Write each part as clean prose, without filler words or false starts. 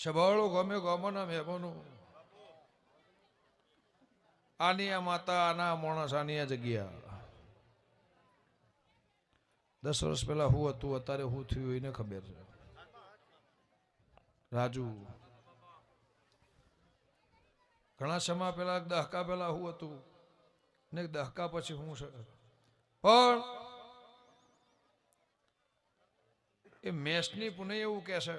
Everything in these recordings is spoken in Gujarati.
સભાળો ગમે ગમના મહેમાનો આની આ માતા આના માણસ આની આ જગ્યા 10 વર્ષ પહેલા હું હતું અત્યારે હું થયું એને ખબર છે રાજુ ઘણા સમય પહેલા દહકા પહેલા હું હતું ને દહકા પછી હું છે પણ એ મેષની પુનઃ એવું કહે છે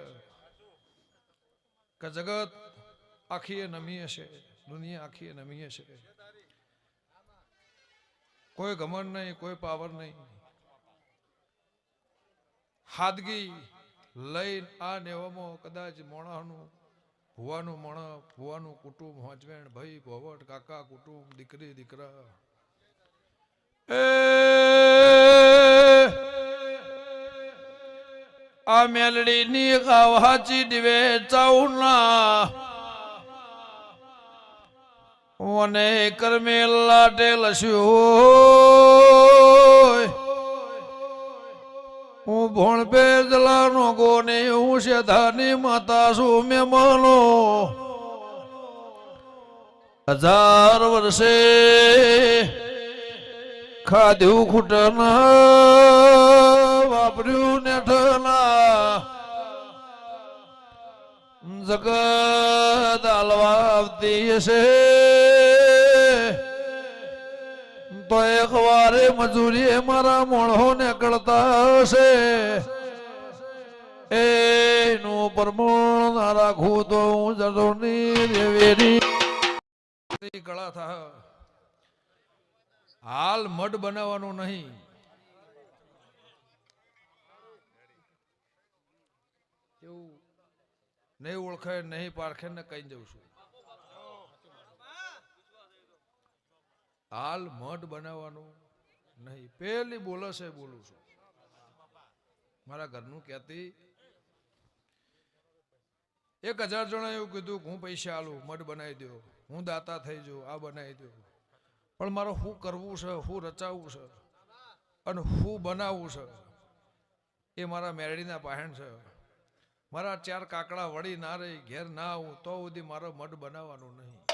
કે જગત આખી નમી હશે દુનિયા આખી નમી હશે કોઈ ઘમંડ નહીં કોઈ પાવર નહીં હાદગી લઈ આ નેવામાં કદાચ મોણાનું ભુવાનું કુટુંબ હોંચવેણ ભાઈ ભોવટ કાકા કુટુંબ દીકરી દીકરા આ મેલડીની ખાવાચી દિવે ચાઉના મને કરમે લાટે લસ્યું હું ભણ પે જલાનો ગોને હું શેધાની માતા છું મહેમાનો 1000 વર્ષે ખાધ્યું ખૂટના વાપર્યું નેઠના જગત હાલવા આવતી હશે તો એક વારે મજૂરી મારા મોણો નીકળતા હશે એનું પ્રમાણ ના રાખું તો હું જડોની દેવેરી ગળા થા હાલ મઢ બનાવવાનું નહીં એવું નહીં ઓળખે નહીં પારખે ને કઈ જઉં છું હાલ મઢ બનાવવાનું નહીં પેલી બોલે છે બોલું છું મારા ઘરનું કહેતી 1000 જણા એવું કીધું હું પૈસા આલું મઢ બનાવી દો હું દાતા થઈ જાઉં આ બનાવી દો પણ મારે શું કરવું છે શું રચાવવું છે અને શું બનાવવું છે એ મારા મેરડીના પાહેણ છે મારા 4 કાકડા વળી ના રહી ઘેર ના આવું તો સુધી મારો મઢ બનાવવાનું નહીં